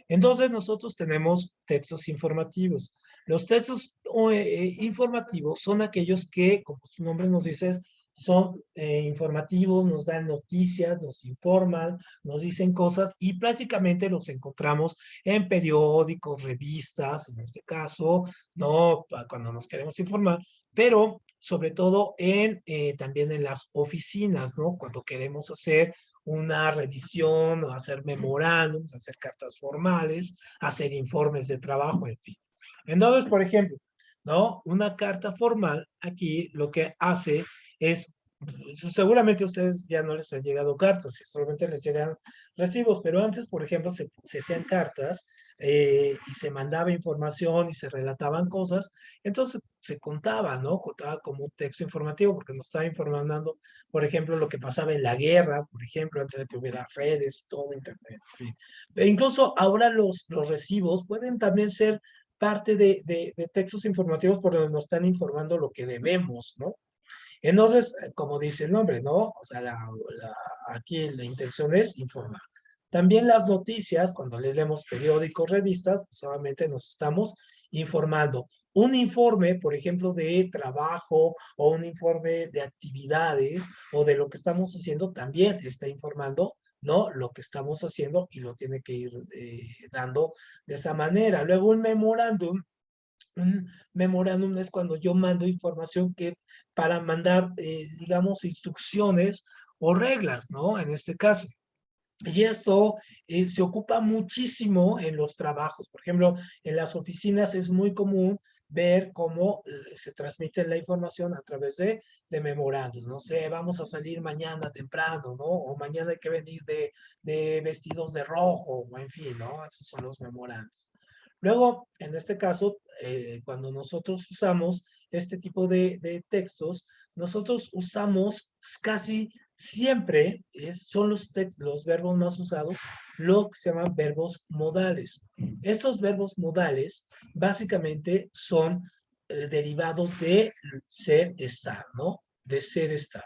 Entonces nosotros tenemos textos informativos. Los textos informativos son aquellos que, como su nombre nos dice, son informativos, nos dan noticias, nos informan, nos dicen cosas y prácticamente los encontramos en periódicos, revistas, en este caso, no cuando nos queremos informar, pero sobre todo también en las oficinas, ¿no? Cuando queremos hacer una revisión o hacer memorándums, hacer cartas formales, hacer informes de trabajo, en fin. Entonces, por ejemplo, ¿no? Una carta formal aquí lo que hace es, seguramente a ustedes ya no les han llegado cartas, solamente les llegan recibos, pero antes, por ejemplo, se hacían cartas y se mandaba información y se relataban cosas, entonces se contaba, ¿no? Contaba como un texto informativo porque nos estaba informando, por ejemplo, lo que pasaba en la guerra, por ejemplo, antes de que hubiera redes, todo internet, en fin. E incluso ahora los recibos pueden también ser parte de textos informativos por donde nos están informando lo que debemos, ¿no? Entonces, como dice el nombre, ¿no? O sea, aquí la intención es informar. También las noticias, cuando leemos periódicos, revistas, pues solamente nos estamos informando. Un informe, por ejemplo, de trabajo o un informe de actividades o de lo que estamos haciendo, también está informando, ¿no? Lo que estamos haciendo y lo tiene que ir dando de esa manera. Luego un memorándum es cuando yo mando información que para mandar, digamos, instrucciones o reglas, ¿no? En este caso. Y esto se ocupa muchísimo en los trabajos. Por ejemplo, en las oficinas es muy común ver cómo se transmite la información a través de memorandos. No sé, vamos a salir mañana temprano, ¿no? O mañana hay que venir de vestidos de rojo, o en fin, ¿no? Esos son los memorandos. Luego, en este caso, cuando nosotros usamos este tipo de textos, nosotros usamos casi siempre, son los verbos más usados, lo que se llaman verbos modales. Estos verbos modales básicamente son derivados de ser, estar, ¿no? De ser, estar.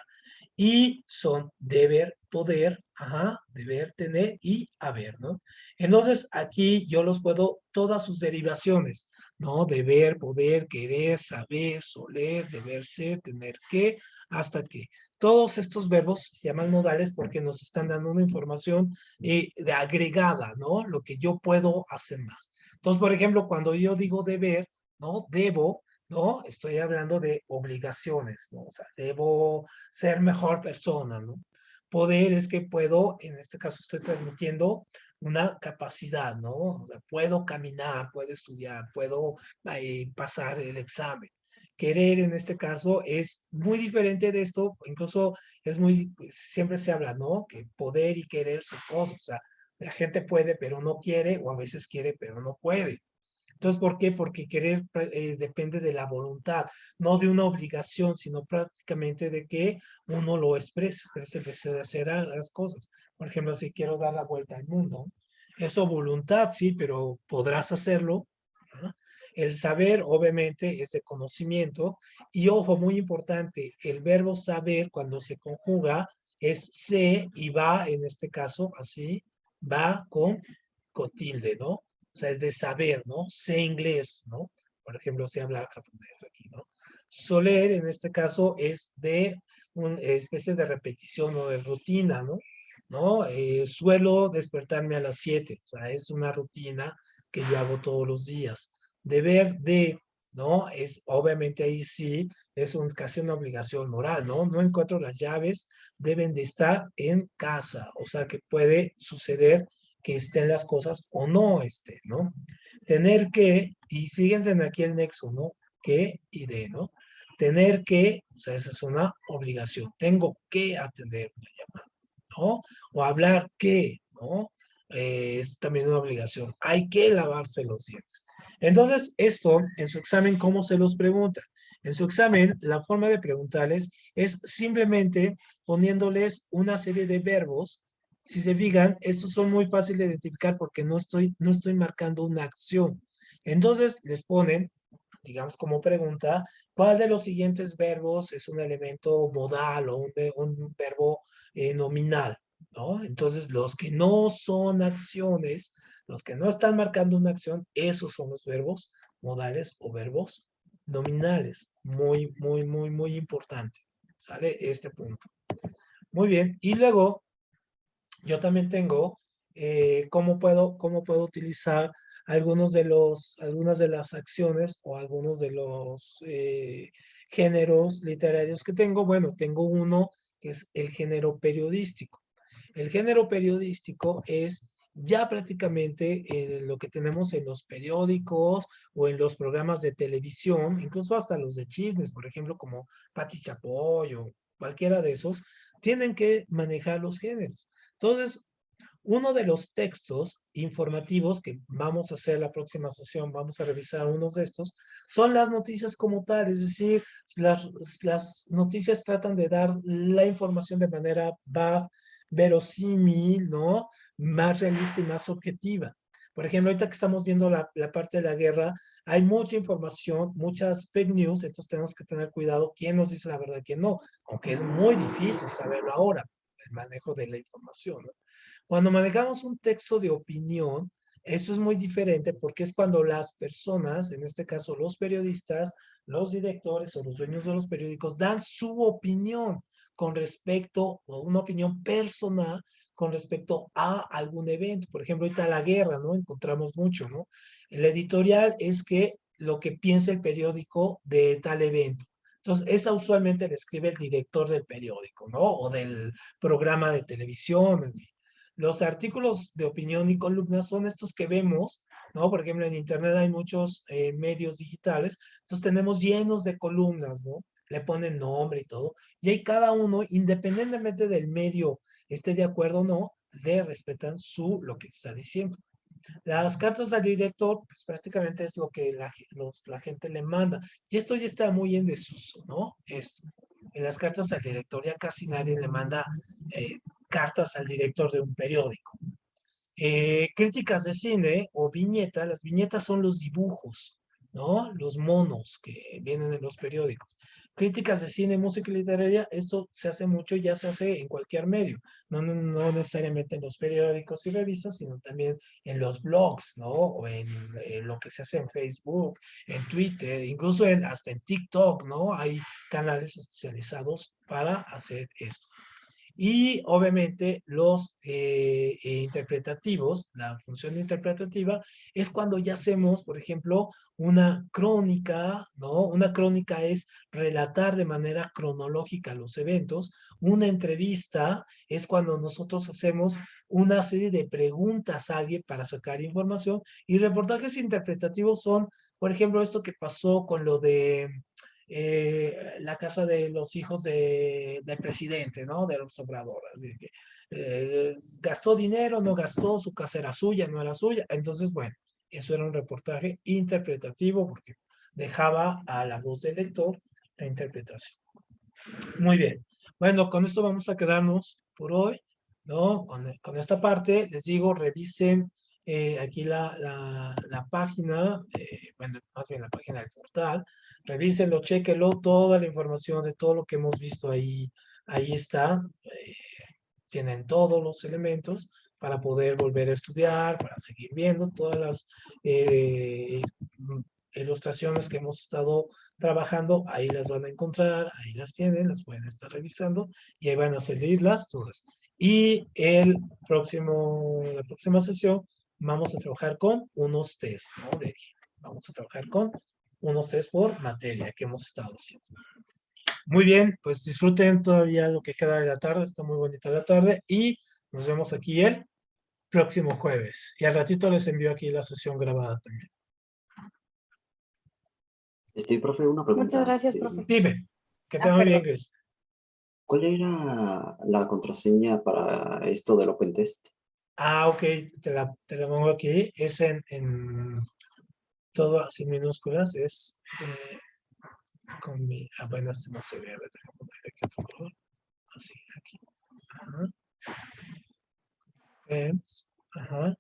Y son deber, poder, ajá, deber, tener y haber, ¿no? Entonces, aquí yo los puedo, todas sus derivaciones, ¿no? Deber, poder, querer, saber, soler, deber ser, tener que, hasta que. Todos estos verbos se llaman modales porque nos están dando una información de agregada, ¿no? Lo que yo puedo hacer más. Entonces, por ejemplo, cuando yo digo deber, ¿no? Debo, ¿no? Estoy hablando de obligaciones, ¿no? O sea, debo ser mejor persona, ¿no? Poder es que puedo, en este caso estoy transmitiendo una capacidad, ¿no? O sea, puedo caminar, puedo estudiar, puedo pasar el examen. Querer en este caso es muy diferente de esto, incluso es muy, siempre se habla, ¿no? Que poder y querer son cosas, o sea, la gente puede pero no quiere, o a veces quiere pero no puede. Entonces, ¿por qué? Porque querer depende de la voluntad, no de una obligación, sino prácticamente de que uno lo exprese el deseo de hacer las cosas. Por ejemplo, si quiero dar la vuelta al mundo, eso voluntad, sí, pero ¿podrás hacerlo? ¿Ah? El saber, obviamente, es de conocimiento. Y ojo, muy importante, el verbo saber, cuando se conjuga, es se y va, en este caso, así, va con tilde, ¿no? O sea, es de saber, ¿no? Sé inglés, ¿no? Por ejemplo, sé hablar japonés aquí, ¿no? Soler, en este caso, es de una especie de repetición o de rutina, ¿no? ¿No? Suelo despertarme a las 7, o sea, es una rutina que yo hago todos los días. Deber de, ¿no? Es, obviamente ahí sí, es casi una obligación moral, ¿no? No encuentro las llaves, deben de estar en casa, o sea, que puede suceder que estén las cosas o no estén, ¿no? Tener que, y fíjense en aquí el nexo, ¿no? Que y de, ¿no? Tener que, o sea, esa es una obligación. Tengo que atender una llamada, ¿no? O hablar que, ¿no? Es también una obligación. Hay que lavarse los dientes. Entonces, esto en su examen, ¿cómo se los pregunta? En su examen, la forma de preguntarles es simplemente poniéndoles una serie de verbos. Si se fijan, estos son muy fáciles de identificar porque no estoy marcando una acción. Entonces, les ponen, digamos como pregunta, ¿cuál de los siguientes verbos es un elemento modal o un verbo nominal? ¿No? Entonces, los que no son acciones, los que no están marcando una acción, esos son los verbos modales o verbos nominales. Muy, muy, muy, muy importante. ¿Sale? Este punto. Muy bien. Y luego, yo también tengo cómo puedo utilizar algunas de las acciones o algunos de los géneros literarios que tengo. Bueno, tengo uno que es el género periodístico. El género periodístico es ya prácticamente lo que tenemos en los periódicos o en los programas de televisión, incluso hasta los de chismes, por ejemplo, como Pati Chapoy o cualquiera de esos, tienen que manejar los géneros. Entonces, uno de los textos informativos que vamos a hacer la próxima sesión, vamos a revisar unos de estos, son las noticias como tal, es decir, las noticias tratan de dar la información de manera verosímil, ¿no? Más realista y más objetiva. Por ejemplo, ahorita que estamos viendo la parte de la guerra, hay mucha información, muchas fake news, entonces tenemos que tener cuidado quién nos dice la verdad y quién no, aunque es muy difícil saberlo ahora, el manejo de la información, ¿no? Cuando manejamos un texto de opinión, esto es muy diferente porque es cuando las personas, en este caso los periodistas, los directores o los dueños de los periódicos, dan su opinión con respecto, o una opinión personal con respecto a algún evento. Por ejemplo, ahorita la guerra, ¿no? Encontramos mucho, ¿no? El editorial es que lo que piensa el periódico de tal evento. Entonces, esa usualmente la escribe el director del periódico, ¿no? O del programa de televisión, en fin. Los artículos de opinión y columnas son estos que vemos, ¿no? Por ejemplo, en Internet hay muchos medios digitales, entonces tenemos llenos de columnas, ¿no? Le ponen nombre y todo, y ahí cada uno, independientemente del medio esté de acuerdo o no, le respetan lo que está diciendo. Las cartas al director, pues prácticamente es lo que la gente le manda. Y esto ya está muy en desuso, ¿no? Esto. En las cartas al director ya casi nadie le manda cartas al director de un periódico. Críticas de cine o viñeta, las viñetas son los dibujos, ¿no? Los monos que vienen en los periódicos. Críticas de cine, música y literaria, esto se hace mucho y ya se hace en cualquier medio, no necesariamente en los periódicos y revistas, sino también en los blogs, ¿no? O en lo que se hace en Facebook, en Twitter, incluso hasta en TikTok, ¿no? Hay canales especializados para hacer esto. Y obviamente los interpretativos, la función interpretativa es cuando ya hacemos, por ejemplo, una crónica, ¿no? Una crónica es relatar de manera cronológica los eventos. Una entrevista es cuando nosotros hacemos una serie de preguntas a alguien para sacar información. Y reportajes interpretativos son, por ejemplo, esto que pasó con lo de la casa de los hijos del presidente, ¿no? Del Obrador. Así que, gastó dinero, no gastó, su casa era suya, no era suya. Entonces, bueno, eso era un reportaje interpretativo porque dejaba a la voz del lector la interpretación. Muy bien. Bueno, con esto vamos a quedarnos por hoy, ¿no? Con esta parte, les digo, revisen aquí la página, bueno, más bien la página del portal, revísenlo, chéquenlo, toda la información de todo lo que hemos visto ahí está, tienen todos los elementos para poder volver a estudiar, para seguir viendo todas las ilustraciones que hemos estado trabajando, ahí las van a encontrar, ahí las tienen, las pueden estar revisando y ahí van a salirlas todas. Y la próxima sesión vamos a trabajar con unos test, ¿no? Vamos a trabajar con unos test por materia que hemos estado haciendo. Muy bien, pues disfruten todavía lo que queda de la tarde, está muy bonita la tarde y nos vemos aquí el próximo jueves. Y al ratito les envío aquí la sesión grabada también. Profe, una pregunta. Muchas gracias, Sí. profe. Dime, que te muy bien, Perdón. Grace. ¿Cuál era la contraseña para esto del Open Test? Ok, te la pongo aquí. Es en todo así minúsculas, es con mi, bueno, este no se ve, a ver, déjame ponerle aquí otro color. Así, aquí. Ajá. Ajá.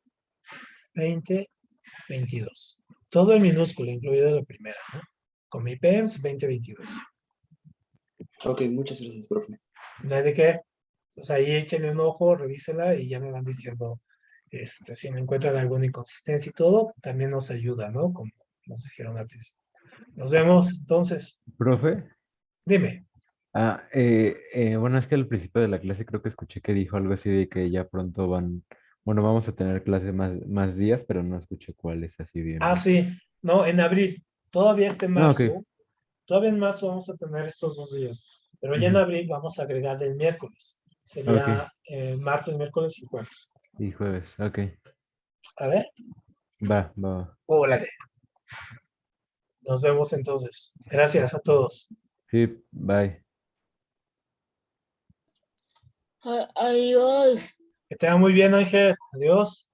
2022. Todo en minúscula, incluida la primera, ¿no? Con mi PEMS 2022. Ok, muchas gracias, profe. No hay de qué. Pues ahí échenle un ojo, revísela y ya me van diciendo si me encuentran alguna inconsistencia y todo, también nos ayuda, ¿no? Como nos dijeron al principio. Nos vemos entonces. Profe. Dime. Bueno, es que al principio de la clase creo que escuché que dijo algo así de que ya pronto bueno, vamos a tener clase más días, pero no escuché cuáles así bien, Ah, bien. sí. No, en abril. Todavía este No, ok. marzo. Todavía en marzo vamos a tener estos 2 días. Pero ya en Ujú, abril vamos a agregarle el miércoles. ok. Sería martes, miércoles y jueves. Y jueves, ok. A ver. Va. Órale. Nos vemos entonces. Gracias a todos. Sí, bye. Adiós. Que tengan muy bien, Ángel. Adiós.